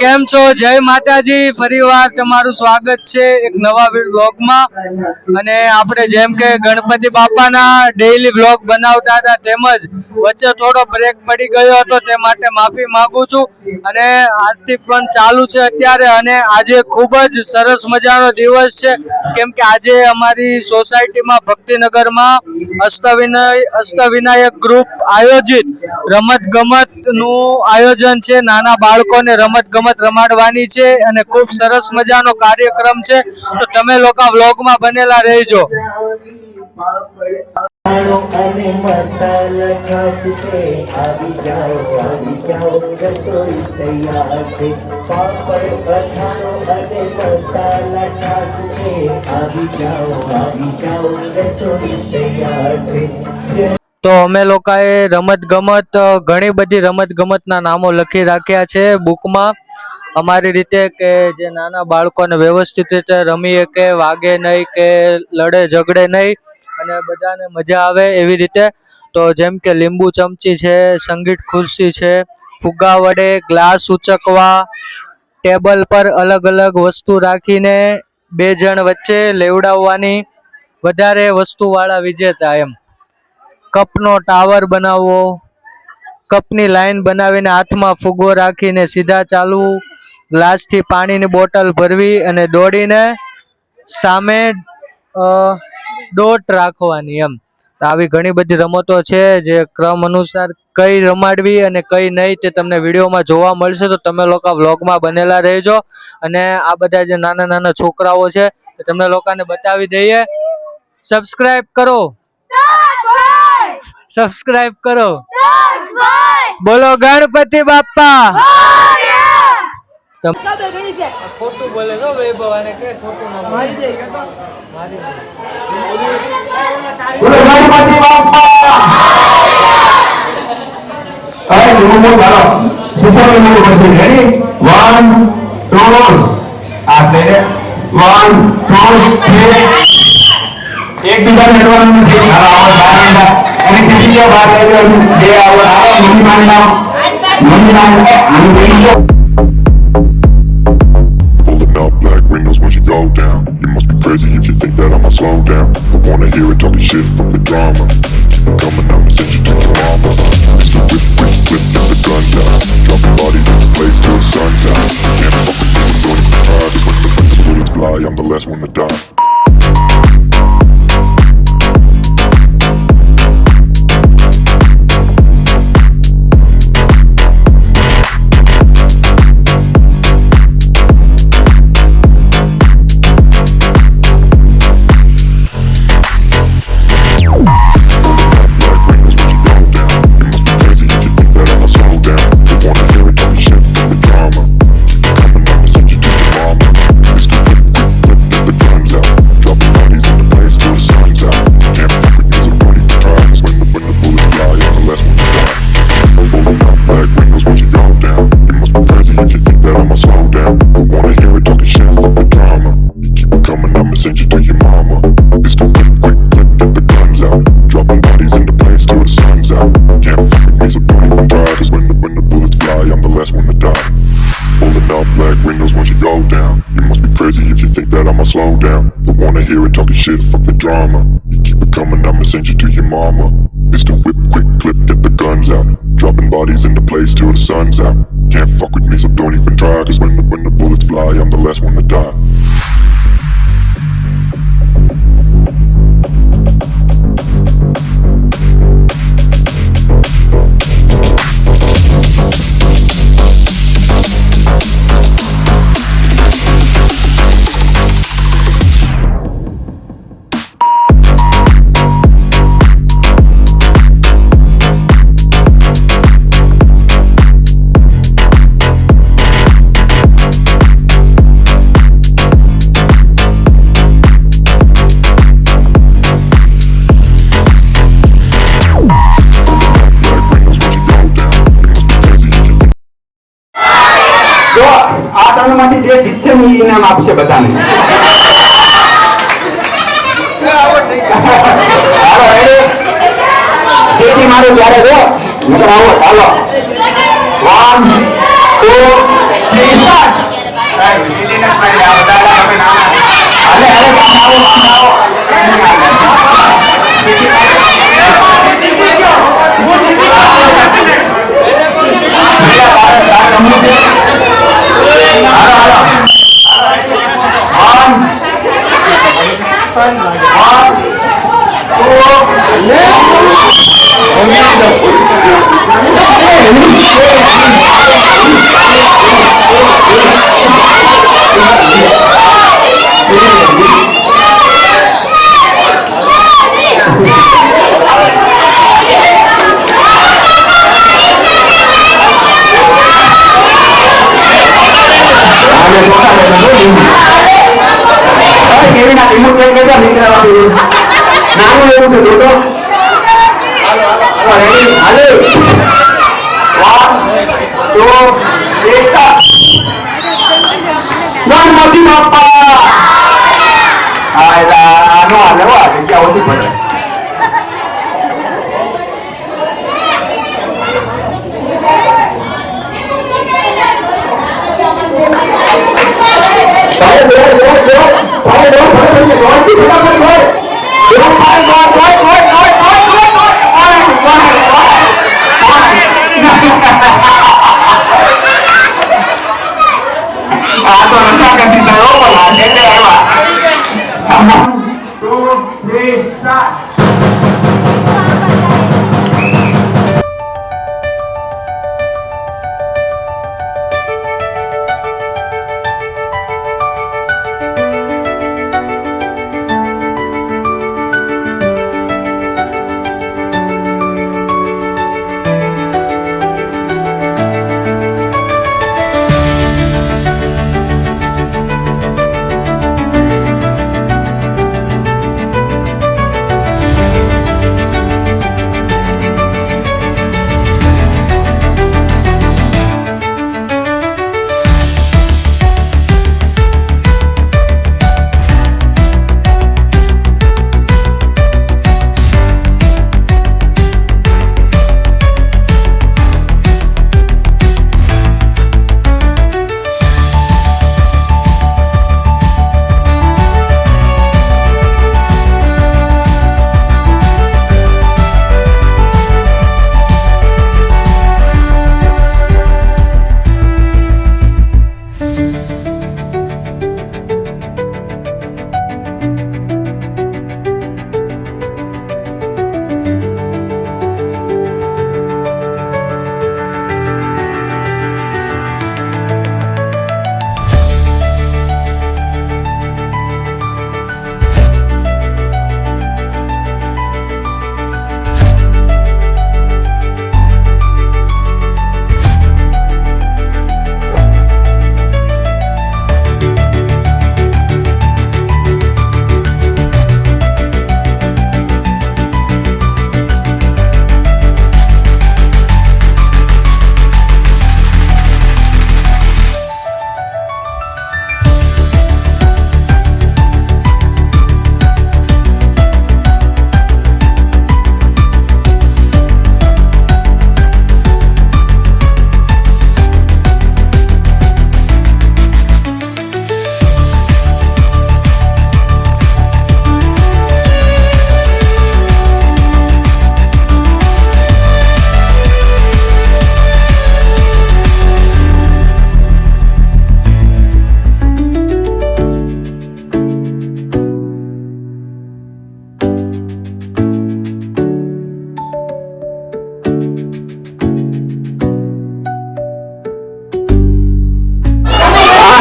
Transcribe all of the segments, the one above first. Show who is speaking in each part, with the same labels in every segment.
Speaker 1: કેમ છો? જય માતાજી. ફરીવાર તમારું સ્વાગત છે એક નવા વ્લોગમાં. અને આપણે જેમ કે ગણપતિ બાપાના ડેઈલી વ્લોગ બનાવતા હતા, તેમજ વચ્ચે થોડો બ્રેક પડી ગયો હતો, તે માટે માફી માંગુ છું. અને આજથી પણ ચાલુ છે અત્યારે. અને આજે ખૂબ જ સરસ મજાનો દિવસ છે, કેમ કે આજે અમારી સોસાયટીમાં ભક્તિનગરમાં અષ્ટવિનાયક ગ્રુપ આયોજિત રમત ગમતનું આયોજન છે. નાના બાળકોને રમત ગમત રમાડવાની છે અને ખૂબ સરસ મજાનો કાર્યક્રમ છે. તો તમે લોકો વ્લોગમાં બનેલા રહેજો.
Speaker 2: અને મસાલા છાપતે આવી જાઓ રસોઈ તૈયાર છે. પાપડ અથાણો અને મસાલા છાપતે આવી જાઓ રસોઈ તૈયાર છે.
Speaker 1: તો અમે લોકોએ રમત ગમત ઘણી બધી રમત ગમતના નામો લખી રાખ્યા છે બુકમાં, અમારી રીતે, કે જે નાના બાળકોને વ્યવસ્થિત રીતે રમી શકે, વાગે નહીં કે લડે ઝઘડે નહીં અને બધાને મજા આવે એવી રીતે. તો જેમ કે લીંબુ ચમચી છે, સંગીત ખુરશી છે, ફુગ્ગા વડે ગ્લાસ ઉચકવા, ટેબલ પર અલગ અલગ વસ્તુ રાખીને બે જણ વચ્ચે લેવડાવવાની, વધારે વસ્તુવાળા વિજેતા એમ. કપનો ટાવર બનાવવો, કપની લાઈન બનાવીને હાથમાં ફુગ્ગો રાખીને સીધા ચાલવું, ગ્લાસથી પાણીની બોટલ ભરવી અને દોડીને સામે ડોટ રાખવાની એમ. આવી ઘણી બધી રમતો છે, જે ક્રમ અનુસાર કઈ રમાડવી અને કઈ નહીં તે તમને વિડીયોમાં જોવા મળશે. તો તમે લોકો વ્લોગમાં બનેલા રહેજો. અને આ બધા જે નાના નાના છોકરાઓ છે તે તમને લોકોને બતાવી દઈએ. સબસ્ક્રાઇબ કરો, સબસ્ક્રાઇબ કરો. બોલો ગણપતિ બાપ્પા. ખોટું બોલે તો વૈભવ અને કે ખોટું ના મારી દે કે તો મારી દે.
Speaker 3: બોલો ગણપતિ બાપ્પા. અરે મોમો ચાલો સુસર મોમો પછી રેડી 1 2 આ પ્લે 1 2 3 એક બીજા નેટવર્ક નથી. હાલો આવો બહાર નીકળો અને ખીચી જાઓ બહાર નીકળો. જે આવો મમ્મી માનના આનું બેસી જાઓ.
Speaker 4: Go down. You must be crazy if you think that I'ma slow down. I wanna hear it talking shit, fuck the drama. Keep it coming, I'ma send you to your mama. Mr. Whip, get the guns out. Dropping bodies in the place till the sun's out. Can't fuck with this, I'm going to try. Cause when the bullets fly, I'm the last one to die. Slow down. Don't wanna hear it talking shit, fuck the drama. You keep it coming, I'ma send you to your mama. Mr. Whip, quick clip, get the guns out. Dropping bodies in the place till the sun's out. Can't fuck with me, so don't even try. Cause when the bullets fly, I'm the last one to die.
Speaker 3: માંથી જે જીતશે ને ઇનામ આપશે બધાને. જેથી મારું ત્યારે જો નકર આવો. હાલો 1 2 નાનું એવું છે જોતો હાલે 1 2 ગણપતિ બાપ્પા આનો હાલે જગ્યા ઓછી પડે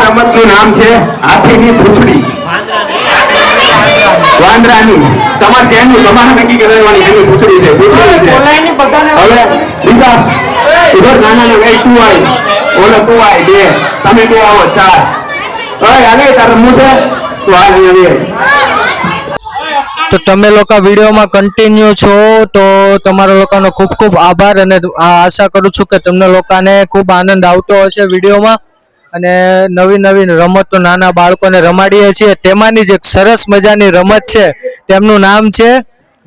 Speaker 3: રમતનું નામ છે હાથીની પૂંછડી વાંદરાની તમારે જેનું તમારે નક્કી કરવાની એની પૂંછડી છે હવે બીજા ઉધર નાના ને 2 આય ઓલો 2 આય 2 તમે 2 આવો 4 હવે હાલે તારે મુજે તો હાલે
Speaker 1: તો તમે લોકો વિડીયોમાં કન્ટિન્યુ છો તો તમારા લોકોનો ખૂબ ખૂબ આભાર અને આશા કરું છું કે તમને લોકોને ખૂબ આનંદ આવતો હશે વિડીયોમાં અને નવી નવી રમતો નાના બાળકોને રમાડીએ છીએ તેમાંની જ એક સરસ મજાની રમત છે તેમનું નામ છે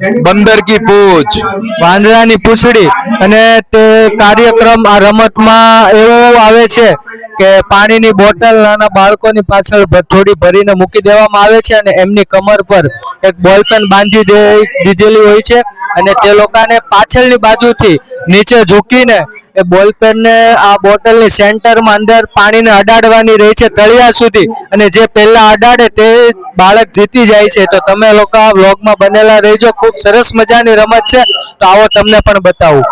Speaker 3: बंदर की पूछ।
Speaker 1: વાંદરાની પૂંછડી. અને તે કાર્યક્રમ આ રમતમાં એવું આવે છે કે પાણીની બોટલ નાના બાળકોની પાછળ થોડી ભરીને મૂકી દેવામાં આવે છે અને એમની કમર પર એક બોલપેન બાંધી દીધેલી હોય છે અને તે લોકોને પાછળની બાજુથી નીચે ઝૂકીને એ બોલપેનને આ બોટલની સેન્ટરમાં અંદર પાણીને અડાડવાની રહે છે તળિયા સુધી, અને જે પહેલા અડાડે તે બાળક જીતી જાય છે. તો તમે લોકો આ વ્લોગમાં બનેલા રહેજો, ખૂબ સરસ મજાની રમત છે. તો આવો તમને પણ બતાવું.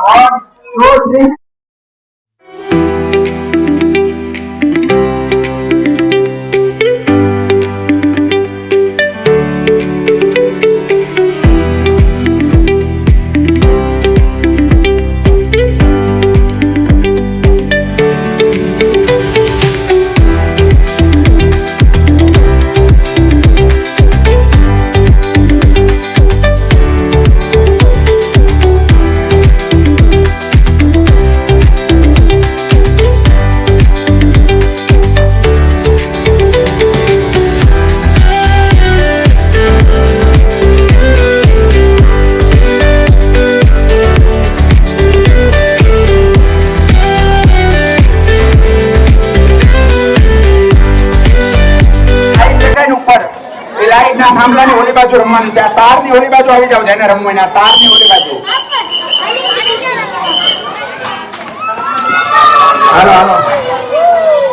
Speaker 3: થાંભલાની ઓલી બાજુ રમવાની છે, આ તારની ઓલી બાજુ આવી જાવ, જેને રમવાની આ તારની ઓલી બાજુ. હાલો હાલો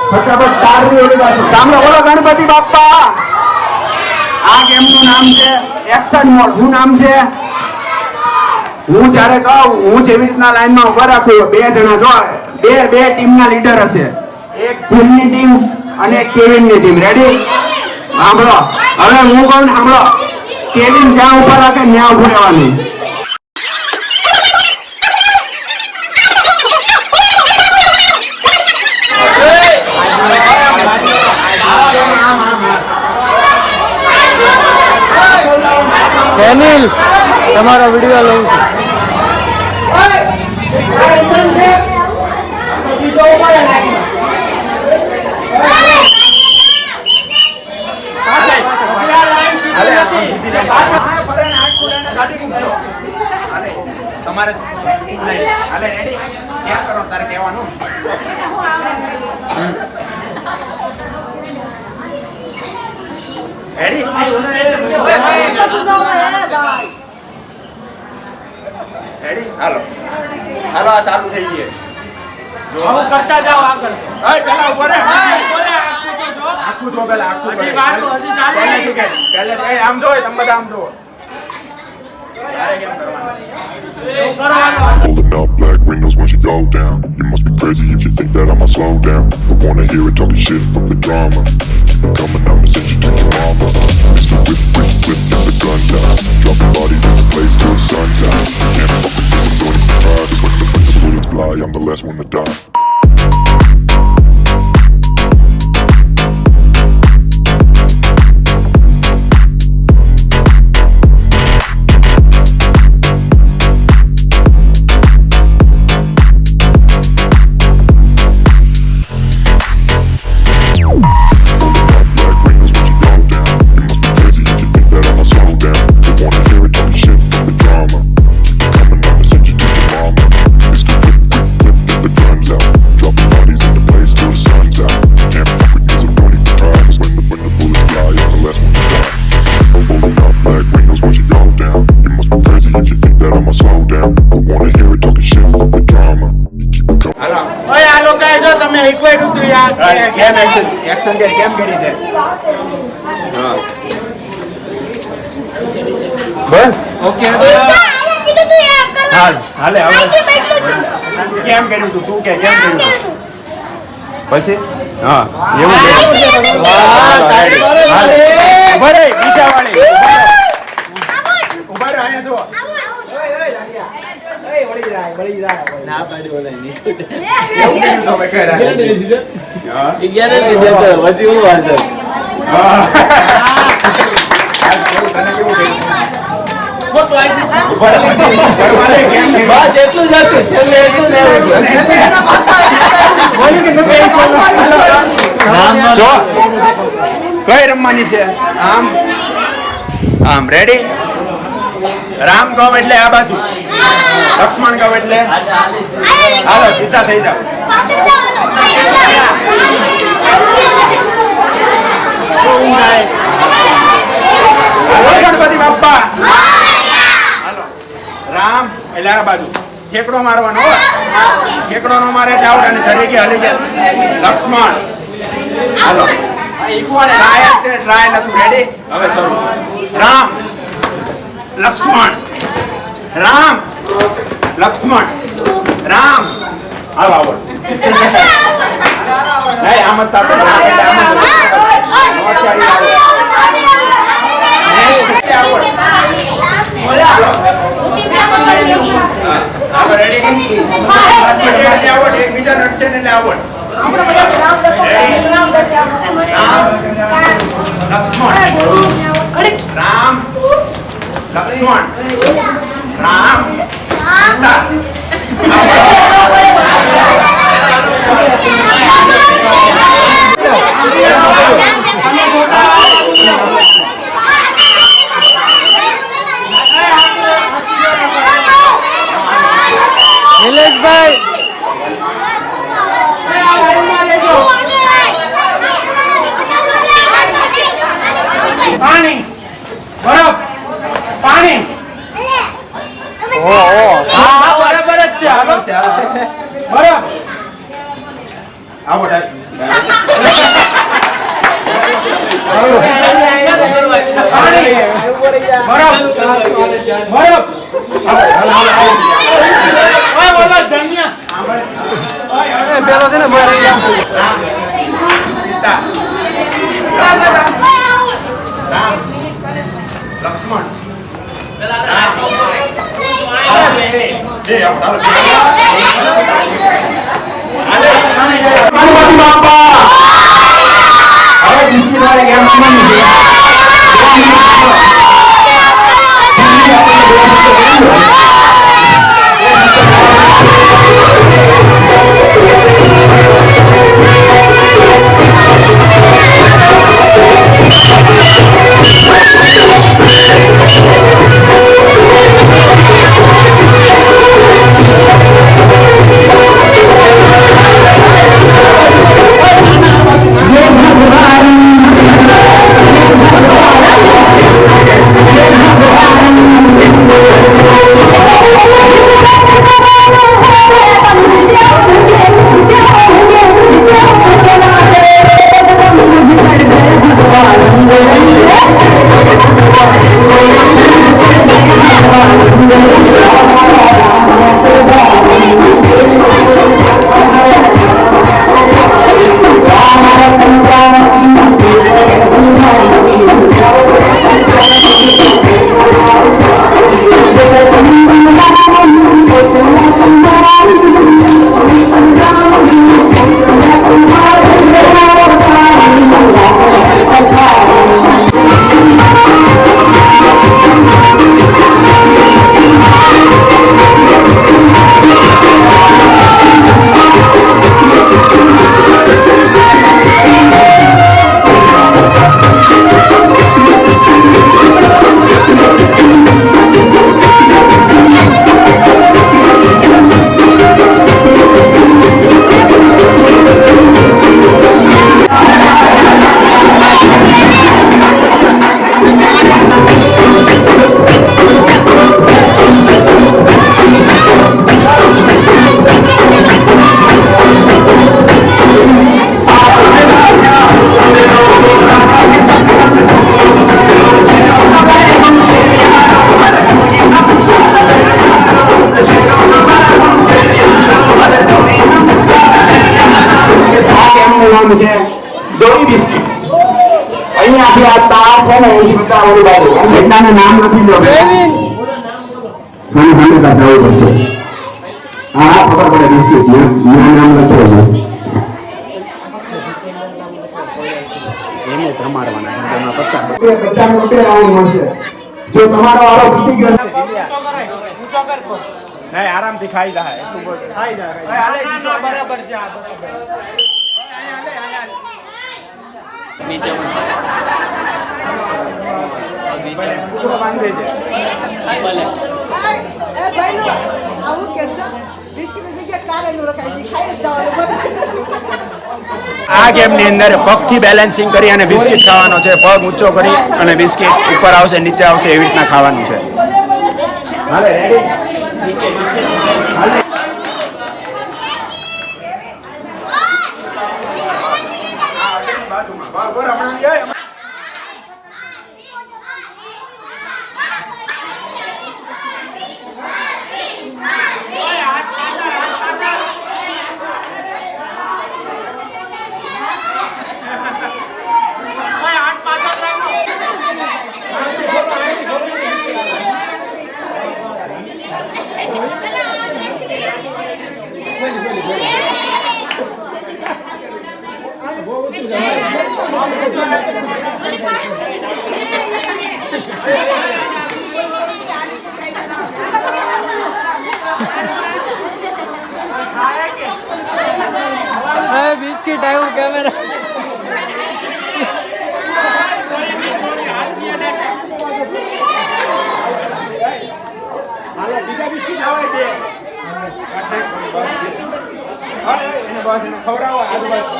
Speaker 3: ફટાફટ તારની ઓલી બાજુ. સામે બોલો ગણપતિ બાપ્પા. આ ગેમનું નામ છે એક્શન મોડ. શું નામ છે? હું જ્યારે કહું, હું જેવી રીતના લાઈનમાં ઉભા રાખું, બે જણા જો બે ટીમના લીડર હશે, એક જીલની ટીમ અને એક કેવિનની ટીમ. રેડી? સાંભળો, હવે હું કહું ને સાંભળો. કેવિન જ્યાં ઉભા રાખે ત્યાં ઉભું રહેવાનું.
Speaker 1: ડેનિલ, તમારો વિડીયો લઉં છું.
Speaker 3: તમારે હાલે રેડી ક્યાં કરો તારે કહેવાનું. રેડી? રેડી? હાલો હાલો, આ ચાલુ થઈ ગઈ. જો કરતા જાઓ આગળ. પેલા ઉભો રહે. આખું જો પેલા આખું પહેલે આમ જો, તમે બધા આમ જો.
Speaker 4: Pulling up black windows once you go down. You must be crazy if you think that I'ma slow down. Don't wanna hear it talking shit, fuck the drama. Keep it coming, I'ma send you to your mama. Mr. Whip, whip, whip, get the guns out. Dropping bodies in the place till the sun's out. Can't fuck with this, I'm going to try. Cause when the bullets fly, I'm the last one to die.
Speaker 3: Action કેમ કરી છે? બસ okay. હાલે હવે કેમ કર્યું તું કે કેમ કર્યું પછી? હા એવું બરે બીજા વાળી ઉભા રહે. અહીંયા જો ના પાડી બોલાય નહીં. એવું કેમ તમે કર્યા? હા ઈ ગયા ને તો વધી હું વાત. હા તને કેવું કર્યું? ફોટો આવી ઉભા રહે. બસ એટલું જ હતું. છેલ્લે એટલું જ જો કઈ રમવાની છે? આમ આમ. રેડી? રામ કહો એટલે આ બાજુ, લક્ષ્મણ કહો એટલે હાલો સીધા થઈ જાઓ. હાલો ગણપતિ બાપ્પા. હાલો રામ એટલે આ બાજુ ઠેકડો મારવાનો, ઠેકડો નો મારે એટલે આઉટ અને જરીકે હલી જાય. લક્ષ્મણ હાલો ટ્રાયલ છે, ટ્રાયલ હતું. રેડી? હવે શરૂ. રામ લક્ષ્મણ રામ લક્ષ્મણ રામ. હાલો આવડ નહીં આમ જ તાતો રામ એટલે આમ જ નોચારી આવડ. હાલો રેડી? એટલે આવડ એકબીજા નડશે ને એટલે આવડ. રામ લક્ષ્મણ રામ
Speaker 1: નિલેશભાઈ
Speaker 3: પાણી બરફ પાણી. હા બરાબર જ છે. હાલો બરફ આવો પાણી બરફ બરફ.
Speaker 1: પેલો છે ને
Speaker 3: સીતા રામ લક્ષ્મણ ગણપતિ બાપ્પા. હવે બીજી વાર ગેમ રમવાની છે. દોરી બિસ્કિટ અહીંયાથી આ તાર છે ને એ બધા ઓલી બાજુ એટલાના નામ નથી લો મને મને કા જવું પડશે. હા ખબર પડે બિસ્કિટ નામ લખો છો એને પ્રમાણવાના 50 રૂપિયા આવું મળશે. જો તમારો વાળો ફૂટી ગયો છે નહીં આરામથી ખાઈ જાય ખાઈ જાય હાલે બીજો બરાબર છે આ બરાબર નીચે બાંધે છે આ ગેમની અંદર પગથી બેલેન્સિંગ કરી અને બિસ્કિટ ખાવાનો છે. પગ ઊંચો કરી અને બિસ્કિટ ઉપર આવશે નીચે આવશે એવી રીતના ખાવાનું છે. હાલે રેડી
Speaker 1: બિસ્કિટ આવ્યું કેમેરા
Speaker 3: બીજા બિસ્કિટ આવે છે ખવડાવો આજુબાજુ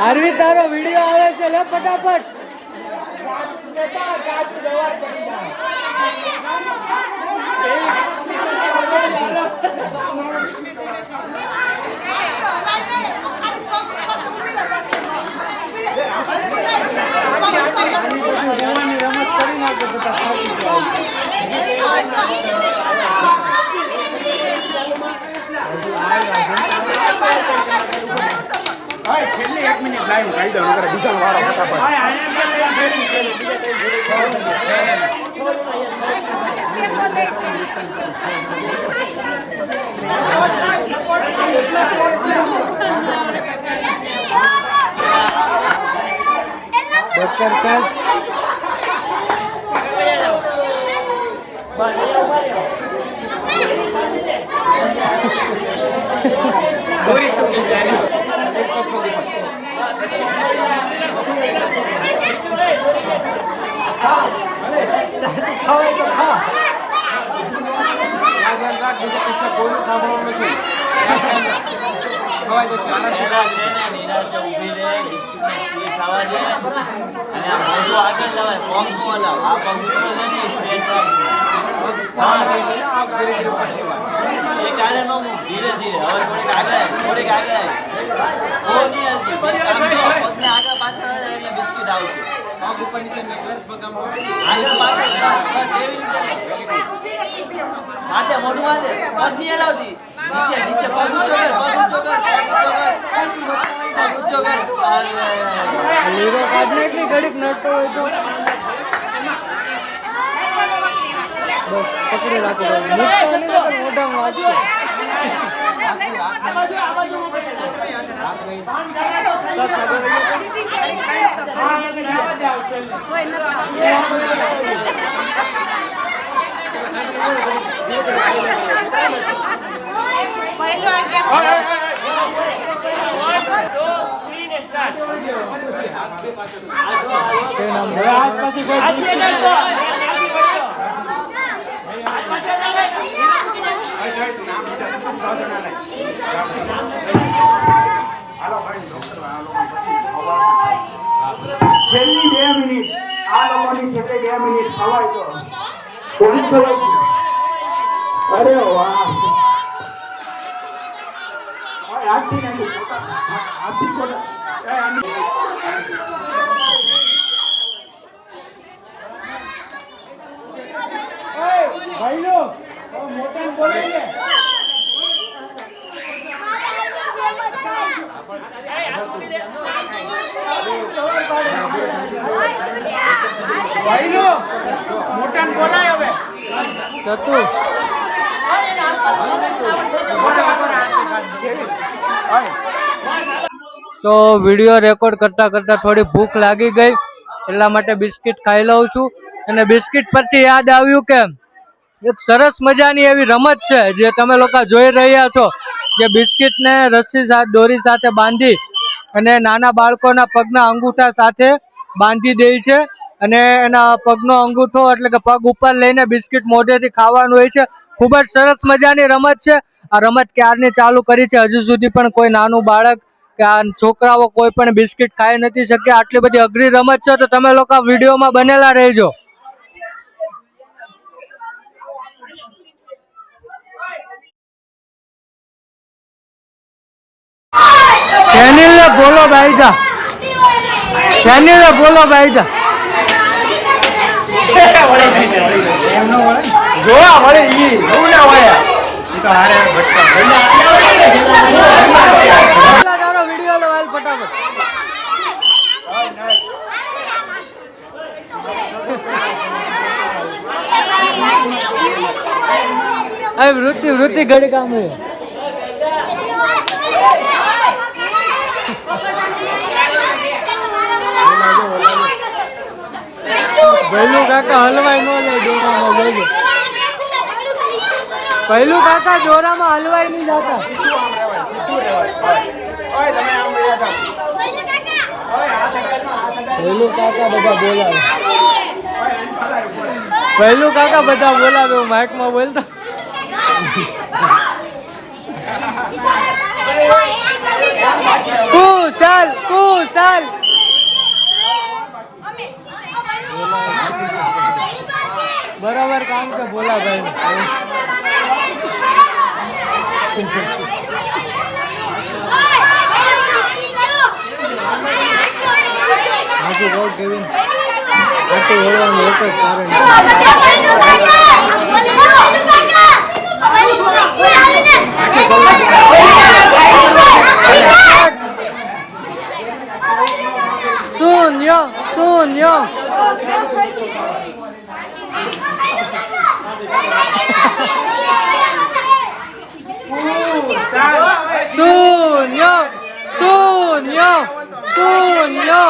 Speaker 1: આરવી તારો વિડીયો આવે છે લે ફટાફટ રમત કરી નાખો
Speaker 3: છેલ્લી 1 મિનિટ લાઈવ કહી દઉં બીજા વાળો ફટાફટ
Speaker 5: મોટું વાંધે પગ નહીં હલાવતી નીચે નીચે પગ ઊંચો કર
Speaker 1: લીરો કાઢને એટલી ઘડીક નડતો હોય તો બસ પકડી રાખો મોઢામાં વાંચો
Speaker 3: છેલ્લી 2 મિનિટ આ લોકોની છેલ્લી 2 મિનિટ ખવાય તો કોણ ખવાય? અરે વાહ આજથી નથી આજથી ભાઈ લો મોટા બોલે ભાઈલો મોટા બોલાય હવે
Speaker 1: ચતુ તો વિડીયો રેકોર્ડ કરતાં કરતાં થોડી ભૂખ લાગી ગઈ, એટલા માટે બિસ્કિટ ખાઈ લઉં છું. અને બિસ્કિટ પરથી યાદ આવ્યું કે એક સરસ મજાની એવી રમત છે જે તમે લોકો જોઈ રહ્યા છો, કે બિસ્કિટને રસ્સી સાથે દોરી સાથે બાંધી અને નાના બાળકોના પગના અંગૂઠા સાથે બાંધી દે છે અને એના પગનો અંગૂઠો એટલે કે પગ ઉપર લઈને બિસ્કિટ મોઢેથી ખાવાનું હોય છે. ખૂબ જ સરસ મજાની રમત છે. આ રમત ક્યારની ચાલુ કરી છે, હજુ સુધી પણ કોઈ નાનું બાળક કે આ છોકરાઓ કોઈ પણ બિસ્કિટ ખાઈ નથી શક્યા. આટલી બધી અઘરી રમત છે તો તમે લોકો વિડીયોમાં બનેલા રહેજો. ચેનલને બોલો બાઈજા, ચેનલને બોલો બાઈજા.
Speaker 3: જોવા મળે ઈ એવું ના હોય
Speaker 1: વિડીયો લો હાલ ફટાફટ. વૃત્તિ ઘડી કામ હોય. પહેલું કાકા હલવાઈ ન લે દોરામાં લેજો. પહેલું કાકા દોરામાં હલવાઈ નહીં જતા. પહેલું કાકા બધા બોલાવે. પહેલું કાકા બધા બોલાવે, માઇકમાં બોલતા. કુશાલ કુશાલ. બરાબર કામ છે બોલા ભાઈ. હાજી બહુ કેવિન આટલું વળવાનું એક જ કારણ શૂન્ય શૂન્ય. શૂન્ય શૂન્ય શૂન્ય.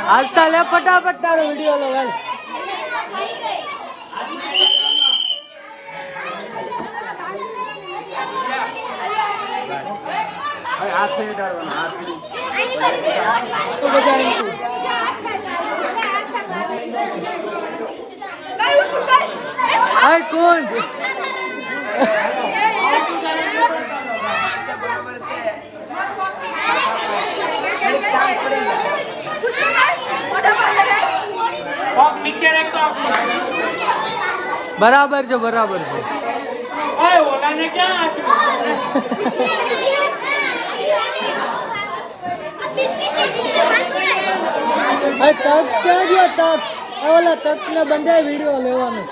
Speaker 1: આજતા લે ફટાફટ તારો વિડીયો લો ભાઈ. કુંજ બરાબર છે બરાબર છે. તક્ષ ક્યાં ગયો? તક્ષ ઓલા તક્ષ ને બંધાય વિડીયો લેવાનો.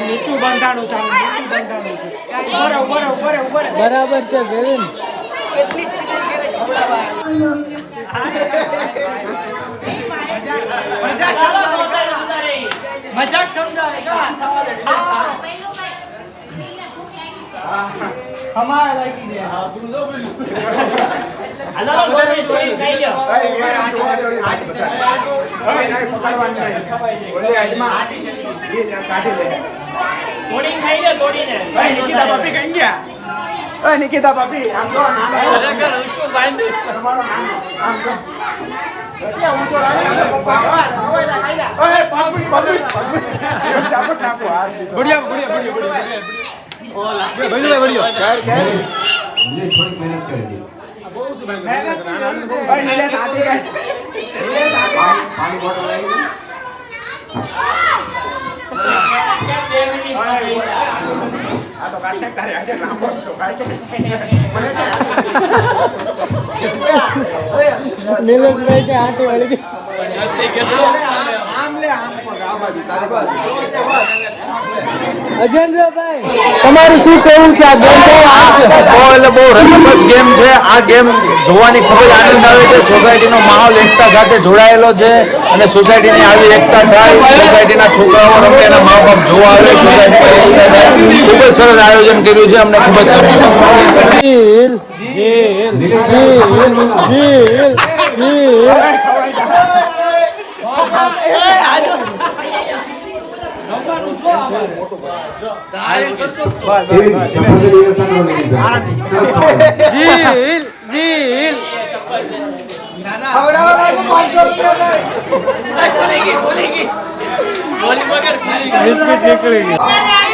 Speaker 3: નીચું બંધાણું છે,
Speaker 1: બરાબર છે કેવિન.
Speaker 5: કેટલી ચીટી કરે ખવડાવા. મજાક સમજાય
Speaker 3: અમારે લાગી દે. નિકિતા બાપી આમ તો
Speaker 1: નીલેશભાઈ કે હાથે વળી ગઈ.
Speaker 3: આમ લે આમ આ બાજુ તારી બાજુ
Speaker 1: અજેન્દ્રભાઈ તમારું શું કહેવું છે આ ગેમ
Speaker 6: એટલે બહુ રસપ્રદ ગેમ છે આ ગેમ જોવાની ખૂબ જ આનંદ આવે છે સોસાયટીનો માહોલ એકતા સાથે જોડાયેલો છે અને સોસાયટીની આવી એકતા થાય સોસાયટીના છોકરાઓ રમે એના મા બાપ જોવા આવે સોસાયટીમાં એકતા થાય ખૂબ જ સરસ આયોજન કર્યું છે અમને ખૂબ જ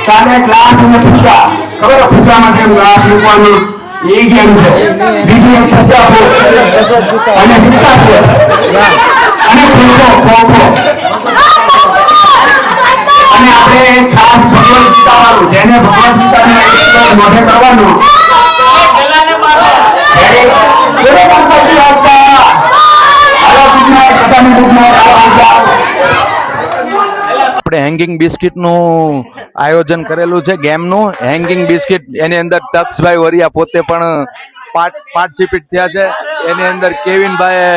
Speaker 3: સામે ગ્લાસ અને ફુગ્ગા ખબર ફુગ્ગામાં કેમ ગ્લાસ મૂકવાનું એ ગેમ છે બીજી એક ફુગ્ગા અને સિક્કા છે અને ખોખો અને આપણે ખાસ ભગવદ ગીતા વાળું જેને ભગવદ ગીતાને મોઢે કરવાનું
Speaker 6: આપણે હેંગિંગ બિસ્કિટનું આયોજન કરેલું છે ગેમનું હેંગિંગ બિસ્કિટ એની અંદર તક્ષભાઈ વરિયા પોતે પણ પાર્ટિસિપેટ થયા છે એની અંદર કેવિનભાઈએ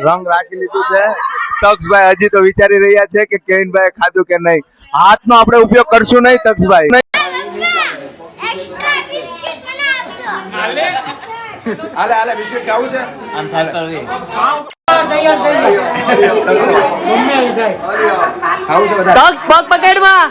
Speaker 6: રંગ રાખી લીધું છે તક્ષભાઈ હજી તો વિચારી રહ્યા છે કે કેવિનભાઈ ખાધું કે નહીં હાથનો આપણે ઉપયોગ કરશું નહીં તક્ષભાઈ હાલે બિસ્કિટ ખાવું છે
Speaker 1: તક્ષ પગ પકડમાં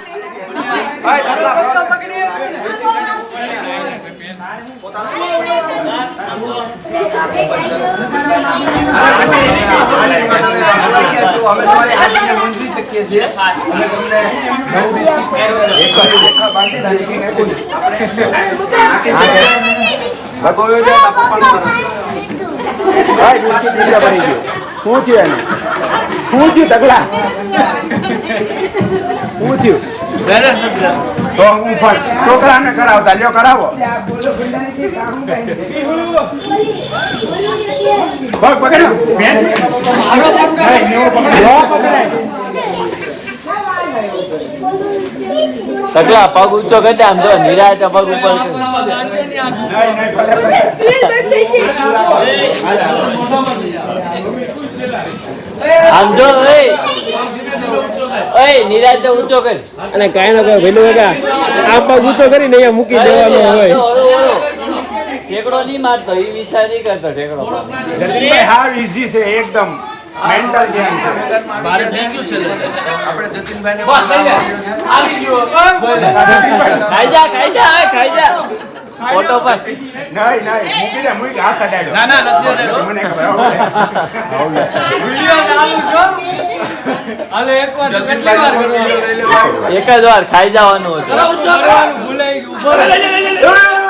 Speaker 3: શું થયું તગલા શું થયું તો હું પણ છોકરાને કરાવતા લ્યો કરાવો પગ પકડ્યો બેન
Speaker 1: તકલા પગ ઊંચો કરી આમ તો નિરાય તો પગ ઉપર આમ જો નિરાય તો ઊંચો કર અને કઈ ન કઈ ભેલું આ પગ ઊંચો કરીને અહીંયા મૂકી દેવાનો હોય ઠેકડો નહીં મારતો એ વિચાર નહીં કરતો ઠેકડો
Speaker 3: જતીનભાઈ હાવ ઈઝી છે એકદમ મેન્ટલ ગેમ છે
Speaker 6: મારે થેન્ક યુ છે આપણે જતીનભાઈને
Speaker 1: ખાઈ જા ફોટો પર
Speaker 3: નહીં મૂકી હાથ અડાડ્યો
Speaker 6: ના નથી અડાડ્યો.
Speaker 3: મને ખબર
Speaker 1: વિડિયો ચાલુ છો હાલે એકવાર તો કેટલી વાર કરવાનું એક જ વાર ખાઈ જવાનું હતું ભૂલાઈ ગયું ઉપર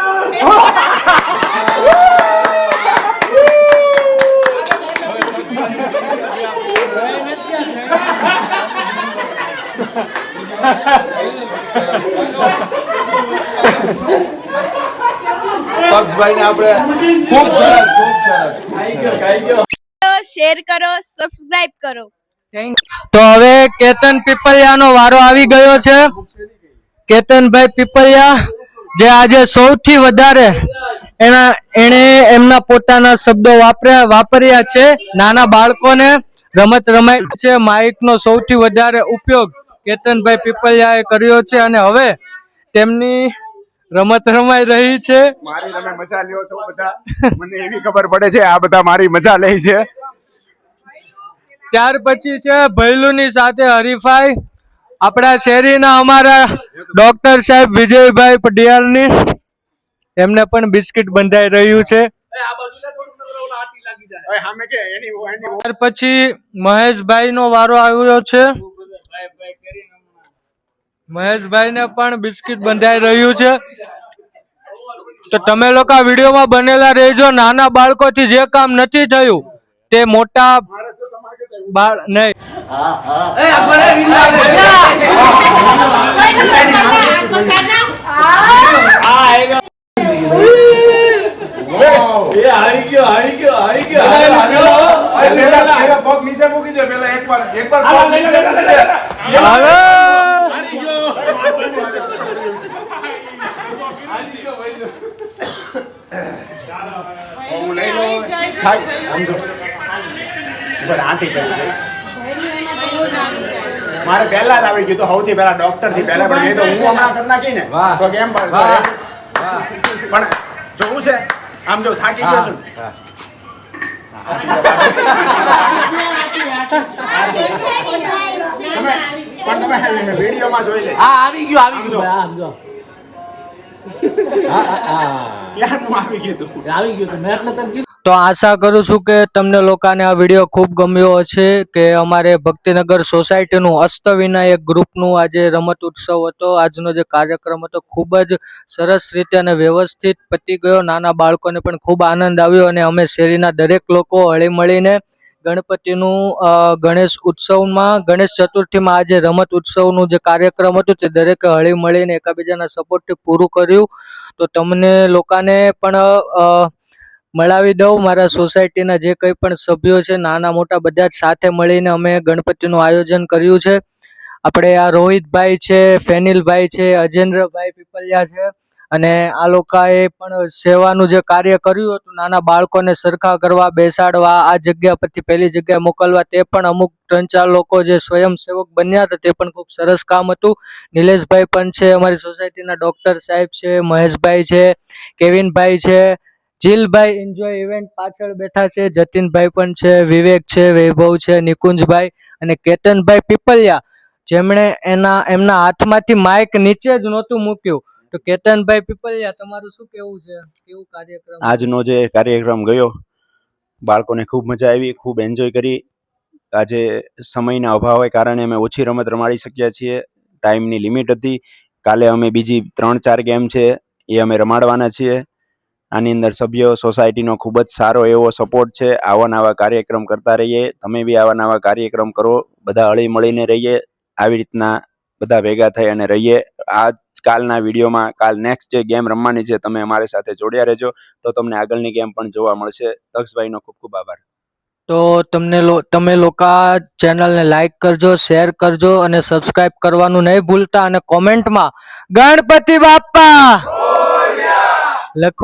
Speaker 6: પક્ષભાઈને આપણે ખૂબ સરસ
Speaker 7: શેર કરો સબસ્ક્રાઇબ કરો
Speaker 1: તો હવે કેતન પીપલિયાનો વારો આવી ગયો છે કેતનભાઈ પીપલિયા જે આજે સૌથી વધારે એણે એમના પોતાના શબ્દો વાપર્યા છે નાના બાળકોને રમત રમાય છે માઇકનો સૌથી વધારે ઉપયોગ કેતનભાઈ પીપલિયાએ કર્યો છે અને હવે તેમની રમત રમાઈ રહી છે
Speaker 3: મારી તમે મજા લ્યો છો બધા મને એવી ખબર પડે છે આ બધા મારી મજા લે છે
Speaker 1: ત્યાર પછી છે ભૈલુની સાથે હરીફાઈ આપણા શેરીના અમારા ડોક્ટર સાહેબ વિજયભાઈ પડિયારની એમને પણ બિસ્કિટ બંધાઈ રહ્યું છે ત્યાર પછી મહેશભાઈ નો વારો આવ્યો છે મહેશભાઈ ને પણ બિસ્કિટ બંધાઈ રહ્યું છે તો તમે લોકો આ વિડીયોમાં બનેલા રહેજો નાના બાળકોથી જે કામ નથી થયું તે મોટા બાળ નહીં
Speaker 3: પગ નીચે મૂકી દે પેલા એકવાર
Speaker 8: થાય સમજો ઉપર આંટી કરી દે. મારે પહેલા જ આવી ગયું તો સૌથી પહેલા ડોક્ટર થી પહેલા પણ મેં તો હું હમણાં કરી નાખી ને તો કેમ પણ જોવું છે આમ જો થાકી ગયો છું તમે વિડીયોમાં જોઈ લે
Speaker 5: હા આવી ગયો ભાઈ આમ જો
Speaker 8: ક્યારનું આવી ગયું તું
Speaker 5: આવી ગયો તો મેં એટલે તને કીધું.
Speaker 1: તો આશા કરું છું કે તમને લોકોને આ વિડીયો ખૂબ ગમ્યો હશે કે અમારે ભક્તિનગર સોસાયટીનું અષ્ટવિનાયક ગ્રુપનું આજે રમત ઉત્સવ હતો. આજનો જે કાર્યક્રમ હતો ખૂબ જ સરસ રીતે અને વ્યવસ્થિત પતી ગયો. નાના બાળકોને પણ ખૂબ આનંદ આવ્યો અને અમે શેરીના દરેક લોકો હળીમળીને ગણપતિનું ગણેશ ઉત્સવમાં ગણેશ ચતુર્થીમાં આજે રમત ઉત્સવનું જે કાર્યક્રમ હતું તે દરેકે હળીમળીને એકબીજાના સપોર્ટથી પૂરું કર્યું. તો તમને લોકોને પણ મળાવી દઉં મારા સોસાયટીના જે કંઈ પણ સભ્યો છે નાના મોટા બધા જ સાથે મળીને અમે ગણપતિનું આયોજન કર્યું છે. આપણે આ રોહિતભાઈ છે, ફેનિલભાઈ છે, અજેન્દ્રભાઈ પીપલિયા છે અને આ લોકોએ પણ સેવાનું જે કાર્ય કર્યું હતું નાના બાળકોને સરખા કરવા, બેસાડવા, આ જગ્યા પરથી પેલી જગ્યાએ મોકલવા, તે પણ અમુક 3-4 લોકો જે સ્વયંસેવક બન્યા હતા તે પણ ખૂબ સરસ કામ હતું. નિલેશભાઈ પણ છે, અમારી સોસાયટીના ડોક્ટર સાહેબ છે, મહેશભાઈ છે, કેવિનભાઈ છે, જીલભાઈ એન્જોય ઇવેન્ટ પાછળ બેઠા છે, જતીનભાઈ પણ છે, વિવેક છે, વૈભવ છે, નિકુંજભાઈ અને કેતનભાઈ પીપલિયા જેમણે એમના હાથમાંથી માઇક નીચે જ નહોતું મૂક્યું. તો કેતનભાઈ પીપલિયા તમારું શું કેવું છે? કેવું કાર્યક્રમ?
Speaker 9: આજનો જે કાર્યક્રમ ગયો બાળકોને ખૂબ મજા આવી, ખૂબ એન્જોય કરી. આજે સમયના અભાવને કારણે અમે ઓછી રમત રમાડી શક્યા છીએ, ટાઈમની લિમિટ હતી. કાલે અમે બીજી 3-4 ગેમ છે એ અમે રમાડવાના છીએ. આની અંદર સભ્યો સોસાયટીનો ખૂબ જ સારો એવો સપોર્ટ છે. આવા નવા કાર્યક્રમ કરતા રહીએ, તમે બી આવા નવા કાર્યક્રમ કરો, બધા હળી મળીને રહીએ, આવી રીતના બધા ભેગા થઈ અને રહીએ. આજકાલના વિડીયોમાં કાલ નેક્સ્ટ જે ગેમ રમવાની છે તમે અમારી સાથે જોડ્યા રહેજો તો તમને આગળની ગેમ પણ જોવા મળશે. તક્ષભાઈનો ખૂબ ખૂબ આભાર.
Speaker 1: તો તમે લોકો ચેનલને લાઈક કરજો, શેર કરજો અને સબસ્ક્રાઇબ કરવાનું નહીં ભૂલતા અને કોમેન્ટમાં ગણપતિ બાપ્પા લખો.